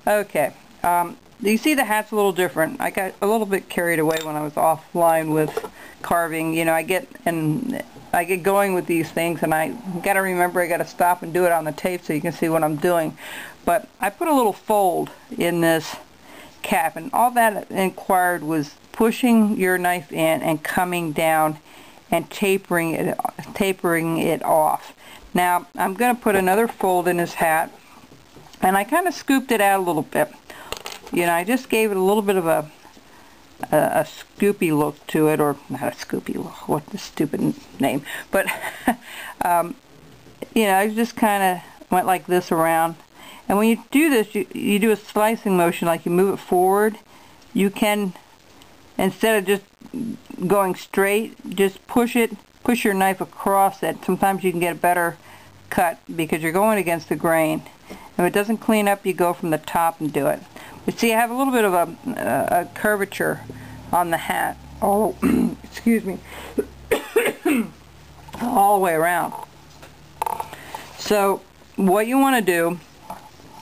Okay, you see the hat's a little different. I got a little bit carried away when I was offline with carving. You know, I get going with these things, and I got to remember I got to stop and do it on the tape so you can see what I'm doing. But I put a little fold in this cap, and all that required was pushing your knife in and coming down and tapering it off. Now I'm going to put another fold in his hat, and I kind of scooped it out a little bit. You know, I just gave it a little bit of a scoopy look to it, or not a scoopy look, what the stupid name, but you know, I just kind of went like this around. And when you do this, you do a slicing motion, like you move it forward. You can, instead of just going straight, just push your knife across it. Sometimes you can get a better cut because you're going against the grain. If it doesn't clean up, you go from the top and do it. But see, I have a little bit of a curvature on the hat. Oh, excuse me. All the way around. So what you want to do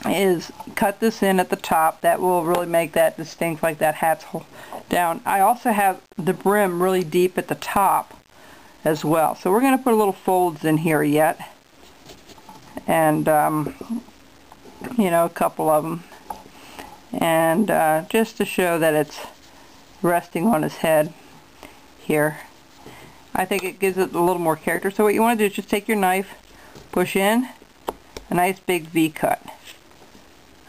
is cut this in at the top. That will really make that distinct, like that hat's down. I also have the brim really deep at the top as well. So we're going to put a little folds in here yet. And, you know, a couple of them. And just to show that it's resting on his head here. I think it gives it a little more character. So what you want to do is just take your knife, push in, a nice big V cut.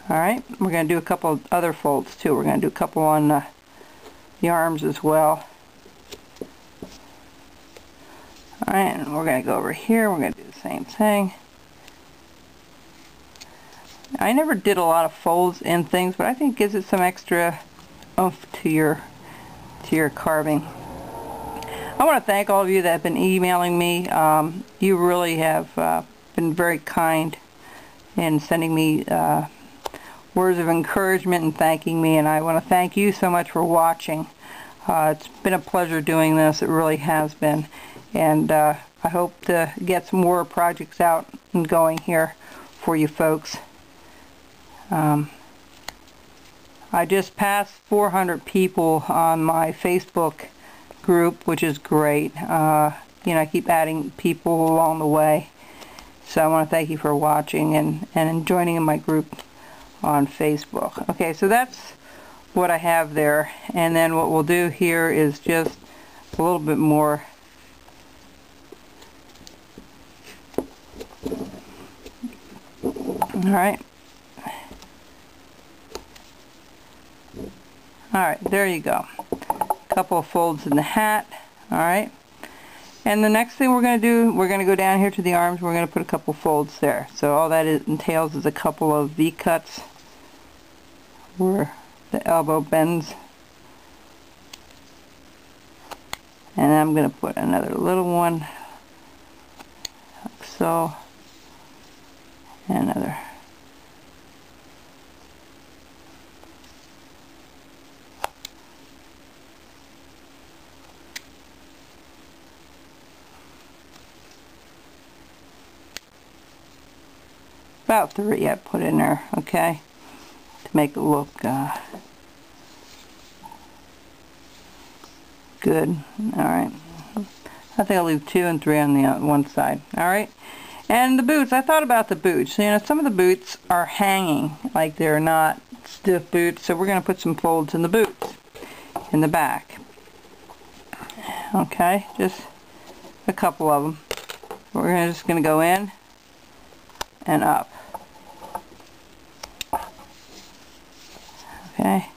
Alright, we're going to do a couple of other folds too. We're going to do a couple on the arms as well. Alright, and we're going to go over here. We're going to do the same thing. I never did a lot of folds in things, but I think it gives it some extra oomph to your carving. I want to thank all of you that have been emailing me. You really have been very kind in sending me words of encouragement and thanking me, and I want to thank you so much for watching. It's been a pleasure doing this. It really has been, and I hope to get some more projects out and going here for you folks. I just passed 400 people on my Facebook group, which is great. You know, I keep adding people along the way. So I want to thank you for watching and joining in my group on Facebook. Okay, so that's what I have there. And then what we'll do here is just a little bit more. Alright. Alright, there you go. A couple of folds in the hat. Alright. And the next thing we're going to do, we're going to go down here to the arms. We're going to put a couple folds there. So all that entails is a couple of V-cuts where the elbow bends. And I'm going to put another little one, like so. And another. About 3 I put in there, okay, to make it look good. Alright, I think I'll leave 2 and 3 on the one side. Alright, and the boots, I thought about the boots. You know, some of the boots are hanging, like they're not stiff boots, so we're going to put some folds in the boots, in the back. Okay, just a couple of them. We're just going to go in and up. Okay.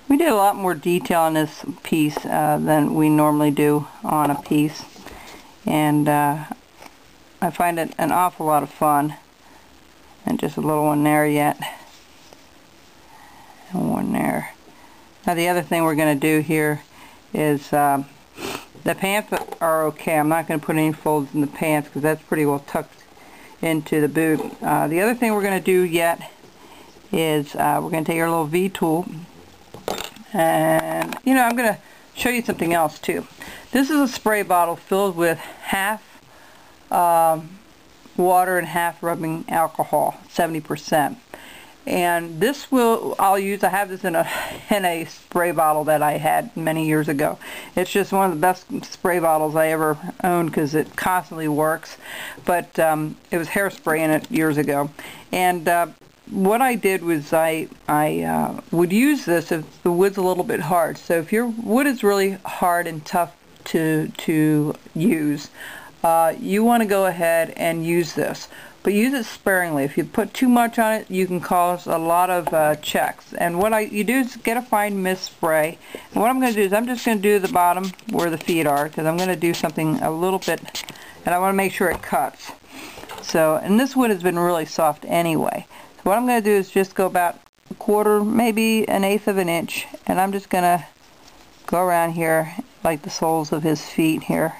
We did a lot more detail on this piece than we normally do on a piece, and I find it an awful lot of fun. And just a little one there yet, and one there. Now the other thing we're going to do here is the pants are okay. I'm not going to put any folds in the pants because that's pretty well tucked into the boot. The other thing we're going to do yet is we're going to take our little V tool, and you know, I'm going to show you something else too. This is a spray bottle filled with half water and half rubbing alcohol, 70%. And this I'll use. I have this in a spray bottle that I had many years ago. It's just one of the best spray bottles I ever owned because it constantly works. But it was hairspray in it years ago. And what I did was I would use this if the wood's a little bit hard. So if your wood is really hard and tough to use, you want to go ahead and use this. But use it sparingly. If you put too much on it, you can cause a lot of checks. And what you do is get a fine mist spray. And what I'm going to do is I'm just going to do the bottom where the feet are, because I'm going to do something a little bit, and I want to make sure it cuts. So, and this wood has been really soft anyway. So what I'm going to do is just go about a quarter, maybe an eighth of an inch, and I'm just going to go around here like the soles of his feet here.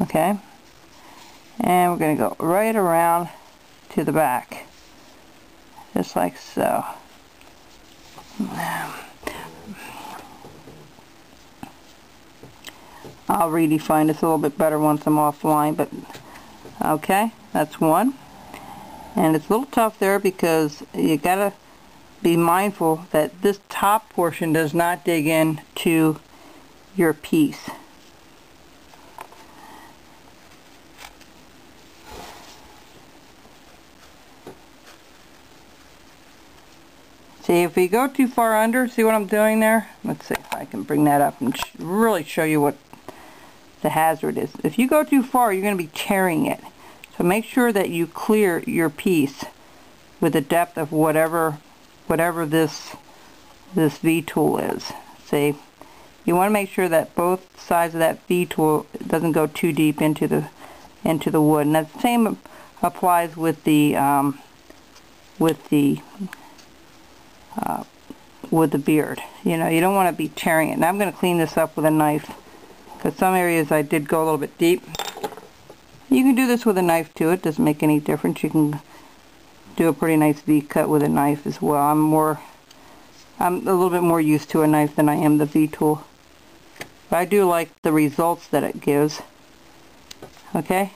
Okay. And we're going to go right around to the back, just like so. I'll redefine this a little bit better once I'm offline, but okay, that's one. And it's a little tough there because you gotta be mindful that this top portion does not dig into your piece. See, if you go too far under, see what I'm doing there? Let's see if I can bring that up and really show you what the hazard is. If you go too far, you're going to be tearing it. So make sure that you clear your piece with the depth of whatever this V-tool is. See, you want to make sure that both sides of that V-tool doesn't go too deep into the wood. And that same applies with the beard. You know, you don't want to be tearing it. Now I'm going to clean this up with a knife, because some areas I did go a little bit deep. You can do this with a knife too. It doesn't make any difference. You can do a pretty nice V cut with a knife as well. I'm a little bit more used to a knife than I am the V-tool. But I do like the results that it gives. Okay?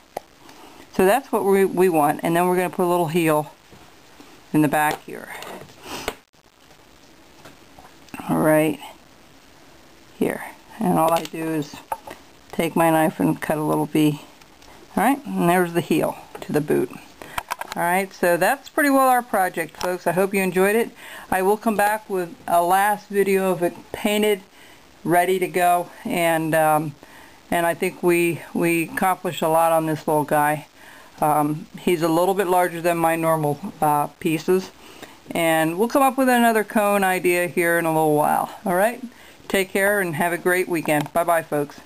So that's what we want. And then we're going to put a little heel in the back here. Right here, and all I do is take my knife and cut a little V. Alright, and there's the heel to the boot. Alright, so that's pretty well our project, folks. I hope you enjoyed it. I will come back with a last video of it painted, ready to go, and I think we accomplished a lot on this little guy. He's a little bit larger than my normal pieces. And we'll come up with another cone idea here in a little while. Alright? Take care and have a great weekend. Bye-bye, folks.